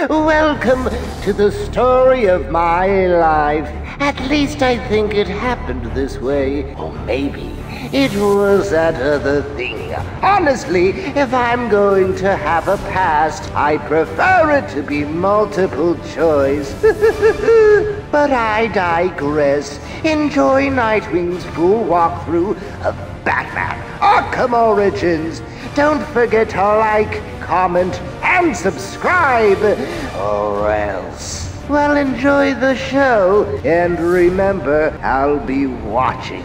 Welcome to the story of my life. At least I think it happened this way. Or maybe it was that other thing. Honestly, if I'm going to have a past, I prefer it to be multiple choice. But I digress. Enjoy Nightwing's full walkthrough of Batman Arkham Origins. Don't forget to like, comment, and subscribe, or else. Well, enjoy the show, and remember, I'll be watching.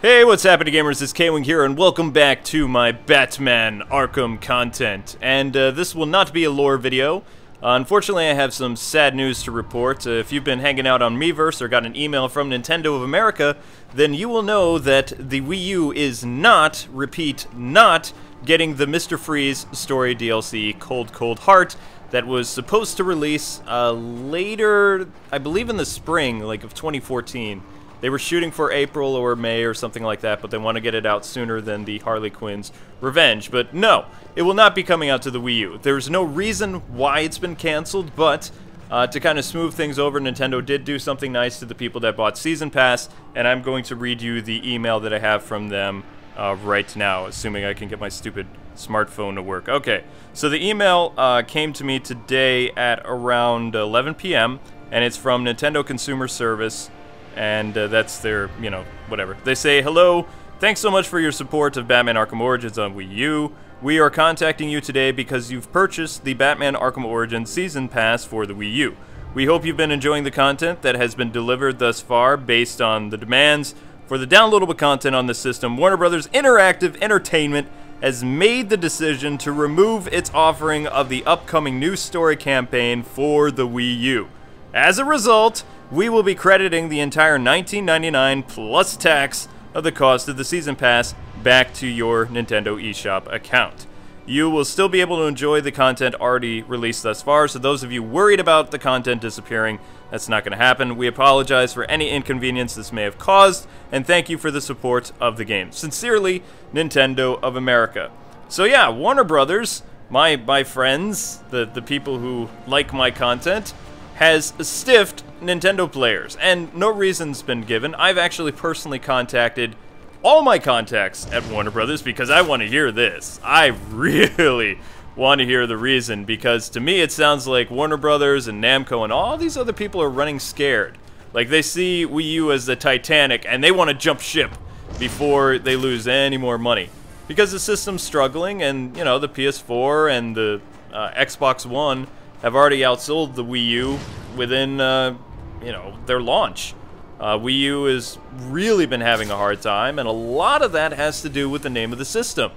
Hey, what's happening, gamers? It's K-Wing here, and welcome back to my Batman Arkham content. And this will not be a lore video. Unfortunately, I have some sad news to report. If you've been hanging out on Miiverse or got an email from Nintendo of America, then you will know that the Wii U is not, repeat, not getting the Mr. Freeze story DLC Cold Cold Heart that was supposed to release later, I believe in the spring, like of 2014. They were shooting for April or May or something like that, but they want to get it out sooner than the Harley Quinn's Revenge. But no, it will not be coming out to the Wii U. There's no reason why it's been canceled, but to kind of smooth things over, Nintendo did do something nice to the people that bought Season Pass, and I'm going to read you the email that I have from them right now, assuming I can get my stupid smartphone to work. Okay, so the email came to me today at around 11 p.m., and it's from Nintendo Consumer Service. And that's their, you know, whatever. They say, hello, thanks so much for your support of Batman Arkham Origins on Wii U. We are contacting you today because you've purchased the Batman Arkham Origins Season Pass for the Wii U. We hope you've been enjoying the content that has been delivered thus far based on the demands for the downloadable content on the system. Warner Brothers Interactive Entertainment has made the decision to remove its offering of the upcoming news story campaign for the Wii U. As a result, we will be crediting the entire $19.99 plus tax of the cost of the Season Pass back to your Nintendo eShop account. You will still be able to enjoy the content already released thus far, so those of you worried about the content disappearing, that's not going to happen. We apologize for any inconvenience this may have caused, and thank you for the support of the game. Sincerely, Nintendo of America. So yeah, Warner Brothers, my friends, the people who like my content, has stiffed Nintendo players, and no reason's been given. I've actually personally contacted all my contacts at Warner Brothers because I want to hear this. I really want to hear the reason, because to me it sounds like Warner Brothers and Namco and all these other people are running scared. Like they see Wii U as the Titanic and they want to jump ship before they lose any more money. Because the system's struggling, and you know, the PS4 and the Xbox One have already outsold the Wii U within, you know, their launch. Wii U has really been having a hard time, and a lot of that has to do with the name of the system.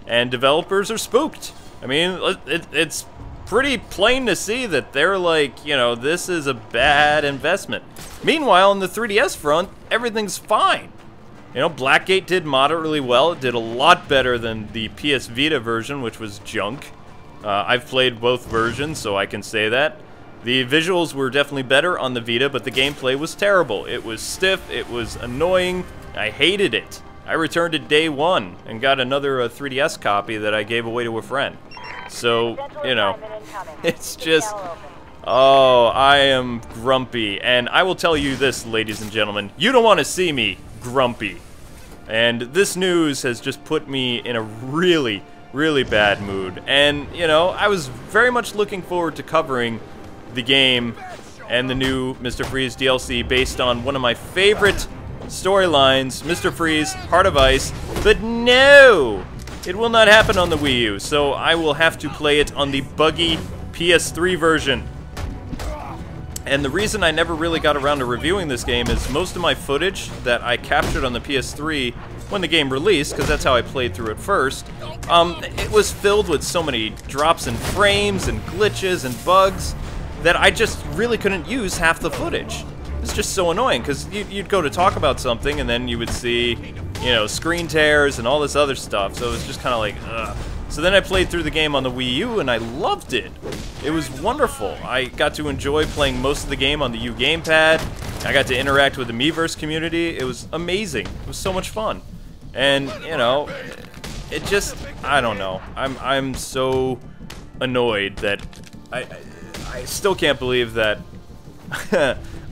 And developers are spooked. I mean, it's pretty plain to see that they're like, you know, this is a bad investment. Meanwhile, on the 3DS front, everything's fine. You know, Blackgate did moderately well. It did a lot better than the PS Vita version, which was junk. I've played both versions, so I can say that. The visuals were definitely better on the Vita, but the gameplay was terrible. It was stiff, it was annoying, I hated it. I returned it day one and got another 3DS copy that I gave away to a friend. So, you know, it's just, oh, I am grumpy. And I will tell you this, ladies and gentlemen, you don't want to see me grumpy. And this news has just put me in a really bad mood. And, you know, I was very much looking forward to covering the game and the new Mr. Freeze DLC based on one of my favorite storylines, Mr. Freeze, Heart of Ice, but no! It will not happen on the Wii U, so I will have to play it on the buggy PS3 version. And the reason I never really got around to reviewing this game is most of my footage that I captured on the PS3 when the game released, because that's how I played through it first, it was filled with so many drops in frames and glitches and bugs that I just really couldn't use half the footage. It's just so annoying, because you'd go to talk about something and then you would see, you know, screen tears and all this other stuff, so it was just kind of like, ugh. So then I played through the game on the Wii U and I loved it. It was wonderful. I got to enjoy playing most of the game on the U gamepad. I got to interact with the Miiverse community. It was amazing. It was so much fun. And, you know, it just, I don't know. I'm so annoyed that I still can't believe that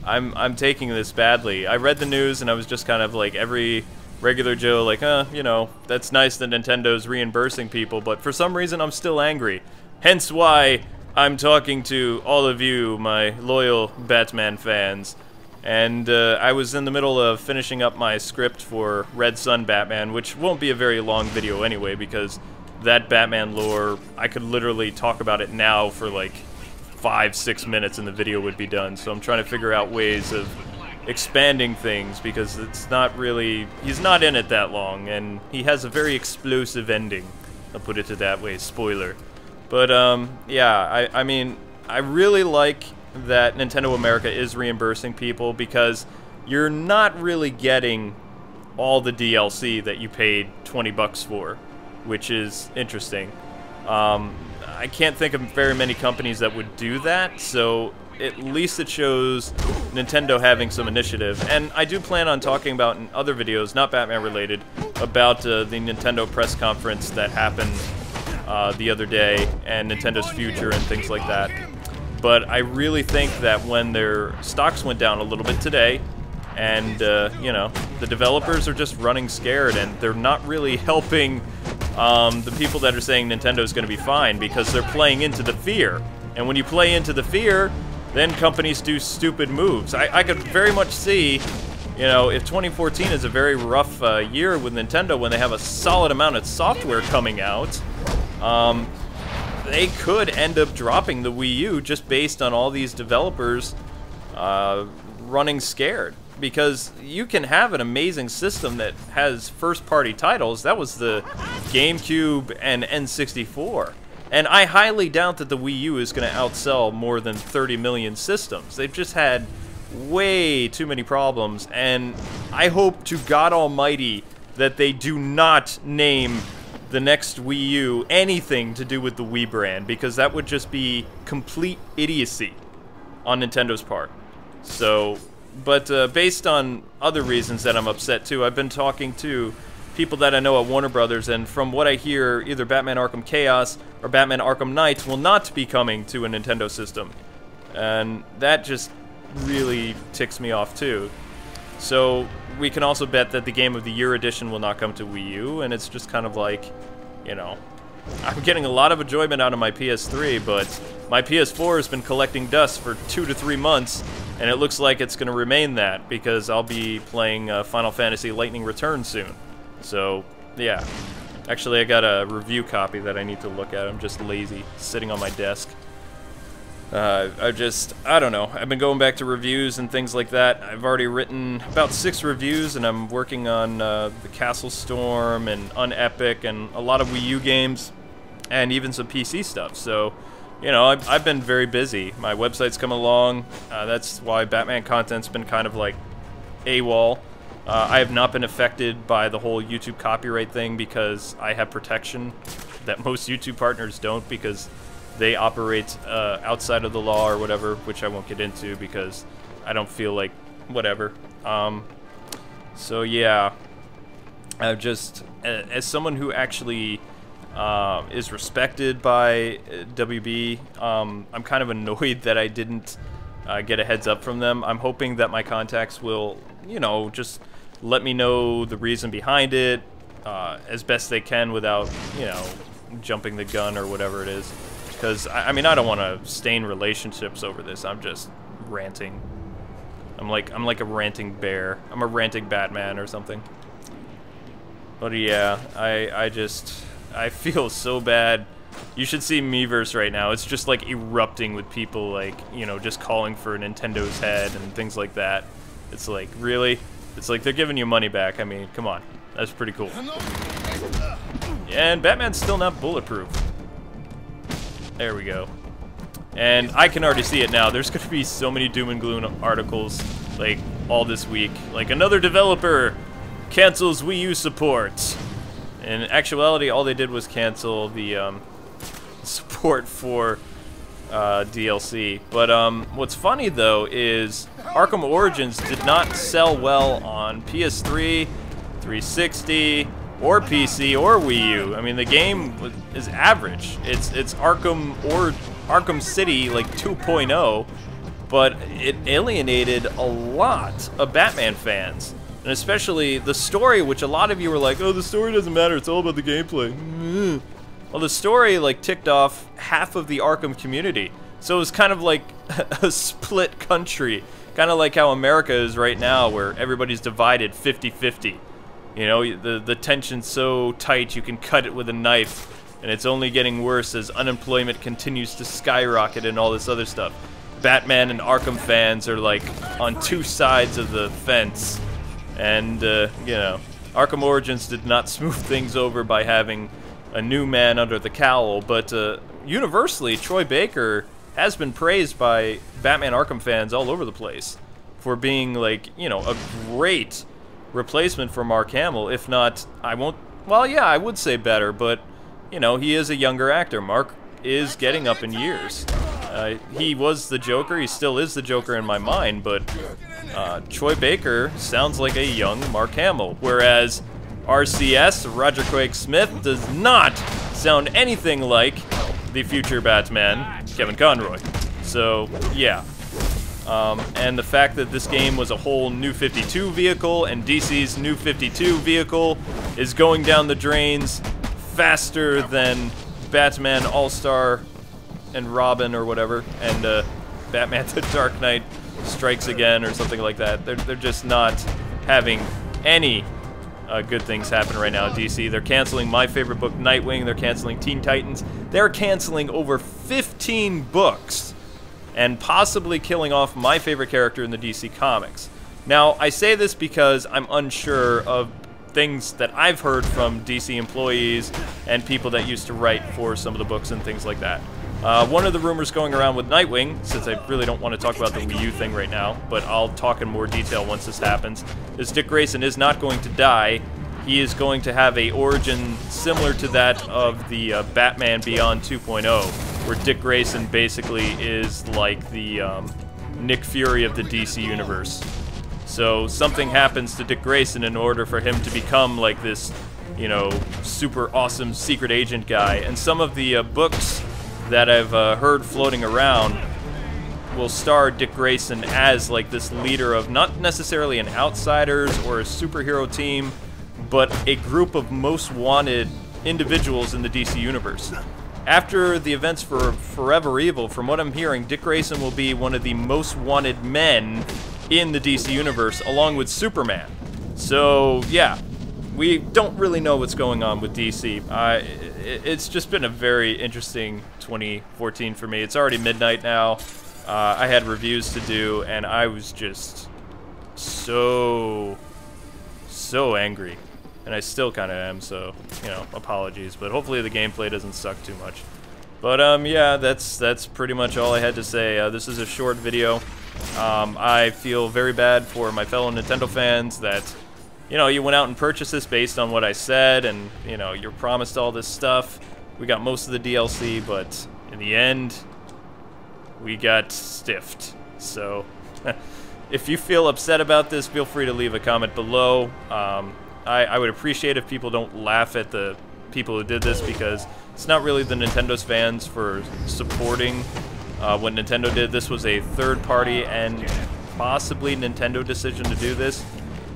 I'm taking this badly. I read the news and I was just kind of like every regular Joe, like, you know, that's nice that Nintendo's reimbursing people, but for some reason I'm still angry. Hence why I'm talking to all of you, my loyal Batman fans. And I was in the middle of finishing up my script for Red Sun Batman, which won't be a very long video anyway, because that Batman lore, I could literally talk about it now for like 5-6 minutes and the video would be done. So I'm trying to figure out ways of expanding things, because it's not really, he's not in it that long, and he has a very explosive ending. I'll put it that way, spoiler. But yeah, I mean, I really like that Nintendo America is reimbursing people, because you're not really getting all the DLC that you paid 20 bucks for, which is interesting. I can't think of very many companies that would do that, so at least it shows Nintendo having some initiative. And I do plan on talking about in other videos, not Batman related, about the Nintendo press conference that happened the other day, and Nintendo's future and things like that. But I really think that when their stocks went down a little bit today, and, you know, the developers are just running scared, and they're not really helping the people that are saying Nintendo's going to be fine, because they're playing into the fear. And when you play into the fear, then companies do stupid moves. I could very much see, you know, if 2014 is a very rough year with Nintendo, when they have a solid amount of software coming out, they could end up dropping the Wii U just based on all these developers running scared. Because you can have an amazing system that has first-party titles. That was the GameCube and N64. And I highly doubt that the Wii U is going to outsell more than 30 million systems. They've just had way too many problems, and I hope to God Almighty that they do not name the next Wii U anything to do with the Wii brand, because that would just be complete idiocy on Nintendo's part. So, but based on other reasons that I'm upset too, I've been talking to people that I know at Warner Brothers, and from what I hear, either Batman Arkham Chaos or Batman Arkham Knight will not be coming to a Nintendo system. And that just really ticks me off too. So we can also bet that the Game of the Year edition will not come to Wii U, and it's just kind of like, you know, I'm getting a lot of enjoyment out of my PS3, but my PS4 has been collecting dust for 2 to 3 months, and it looks like it's going to remain that, because I'll be playing Final Fantasy Lightning Return soon. So, yeah. Actually, I got a review copy that I need to look at. I'm just lazy, sitting on my desk. I don't know. I've been going back to reviews and things like that. I've already written about 6 reviews, and I'm working on the Castle Storm and Unepic and a lot of Wii U games, and even some PC stuff. So, you know, I've been very busy. My website's coming along. That's why Batman content's been kind of like AWOL. I have not been affected by the whole YouTube copyright thing, because I have protection that most YouTube partners don't, because they operate outside of the law or whatever, which I won't get into because I don't feel like whatever. So yeah, I've just, as someone who actually is respected by WB, I'm kind of annoyed that I didn't get a heads up from them. I'm hoping that my contacts will, you know, just let me know the reason behind it as best they can without, you know, jumping the gun or whatever it is. Because, I mean, I don't want to stain relationships over this. I'm just ranting. I'm like a ranting bear. I'm a ranting Batman or something. But yeah, I feel so bad. You should see Miiverse right now. It's just like erupting with people, like, you know, just calling for Nintendo's head and things like that. It's like, really? It's like they're giving you money back. I mean, come on. That's pretty cool. And Batman's still not bulletproof. There we go. And I can already see it now. There's going to be so many doom and gloom articles, like, all this week. Like, another developer cancels Wii U support. In actuality, all they did was cancel the support for DLC. But what's funny, though, is Arkham Origins did not sell well on PS3, 360, or PC or Wii U. I mean, the game is average. It's Arkham or Arkham City like 2.0, but it alienated a lot of Batman fans. And especially the story, which a lot of you were like, oh, the story doesn't matter, it's all about the gameplay. Well, the story like ticked off half of the Arkham community. So it was kind of like a split country. Kind of like how America is right now, where everybody's divided 50-50. You know, the tension's so tight you can cut it with a knife. And it's only getting worse as unemployment continues to skyrocket and all this other stuff. Batman and Arkham fans are like on two sides of the fence. And, you know, Arkham Origins did not smooth things over by having a new man under the cowl, but universally, Troy Baker has been praised by Batman Arkham fans all over the place for being, like, you know, a great replacement for Mark Hamill, if not, I would say better, but, you know, he is a younger actor. Mark is getting up in years. He was the Joker, he still is the Joker in my mind, but Troy Baker sounds like a young Mark Hamill, whereas RCS, Roger Craig Smith, does not sound anything like the future Batman, Kevin Conroy. So, yeah. And the fact that this game was a whole New 52 vehicle, and DC's New 52 vehicle is going down the drains faster than Batman All-Star and Robin or whatever, and Batman The Dark Knight Strikes Again or something like that. They're just not having any good things happen right now at DC. They're canceling my favorite book, Nightwing. They're canceling Teen Titans. They're canceling over 15 books and possibly killing off my favorite character in the DC Comics. Now, I say this because I'm unsure of things that I've heard from DC employees and people that used to write for some of the books and things like that. One of the rumors going around with Nightwing, since I really don't want to talk about the Wii U thing right now, but I'll talk in more detail once this happens, is Dick Grayson is not going to die. He is going to have a origin similar to that of the Batman Beyond 2.0, where Dick Grayson basically is like the Nick Fury of the DC universe. So something happens to Dick Grayson in order for him to become like this, you know, super awesome secret agent guy. And some of the books that I've heard floating around will star Dick Grayson as like this leader of not necessarily an outsiders or a superhero team, but a group of most wanted individuals in the DC universe. After the events for Forever Evil, from what I'm hearing, Dick Grayson will be one of the most wanted men in the DC universe, along with Superman. So, yeah, we don't really know what's going on with DC. It's just been a very interesting 2014 for me. It's already midnight now. I had reviews to do, and I was just so angry. And I still kind of am, so, you know, apologies. But hopefully the gameplay doesn't suck too much. But, yeah, that's pretty much all I had to say. This is a short video. I feel very bad for my fellow Nintendo fans that, you know, you went out and purchased this based on what I said, and, you know, you're promised all this stuff. We got most of the DLC, but in the end, we got stiffed. So, if you feel upset about this, feel free to leave a comment below. I would appreciate if people don't laugh at the people who did this, because it's not really the Nintendo's fans for supporting what Nintendo did. This was a third-party and possibly Nintendo decision to do this.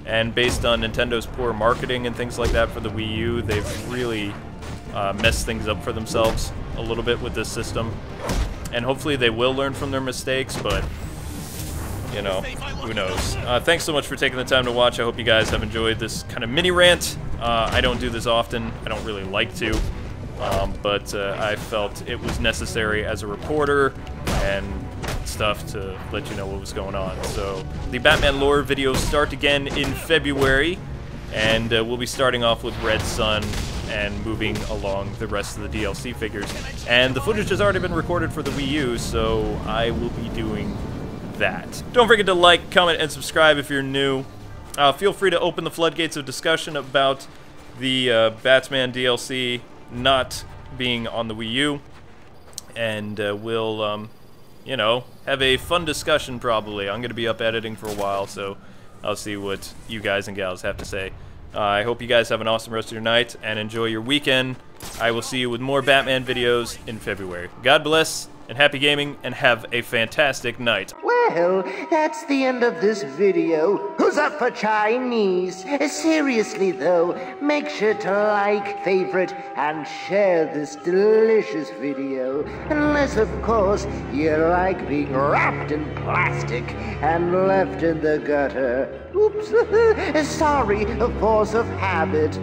And based on Nintendo's poor marketing and things like that for the Wii U, they've really messed things up for themselves a little bit with this system. And hopefully they will learn from their mistakes, but, you know, who knows. Thanks so much for taking the time to watch. I hope you guys have enjoyed this kind of mini rant. I don't do this often. I don't really like to. But I felt it was necessary as a reporter and stuff to let you know what was going on. So the Batman lore videos start again in February, and we'll be starting off with Red Sun and moving along the rest of the DLC figures. And the footage has already been recorded for the Wii U, so I will be doing that. Don't forget to like, comment, and subscribe if you're new. Feel free to open the floodgates of discussion about the Batman DLC not being on the Wii U, and we'll, you know, have a fun discussion probably. I'm going to be up editing for a while, so I'll see what you guys and gals have to say. I hope you guys have an awesome rest of your night and enjoy your weekend. I will see you with more Batman videos in February. God bless, and happy gaming, and have a fantastic night. Well, that's the end of this video. Who's up for Chinese? Seriously though, make sure to like, favorite, and share this delicious video. Unless, of course, you like being wrapped in plastic and left in the gutter. Oops, sorry, a force of habit.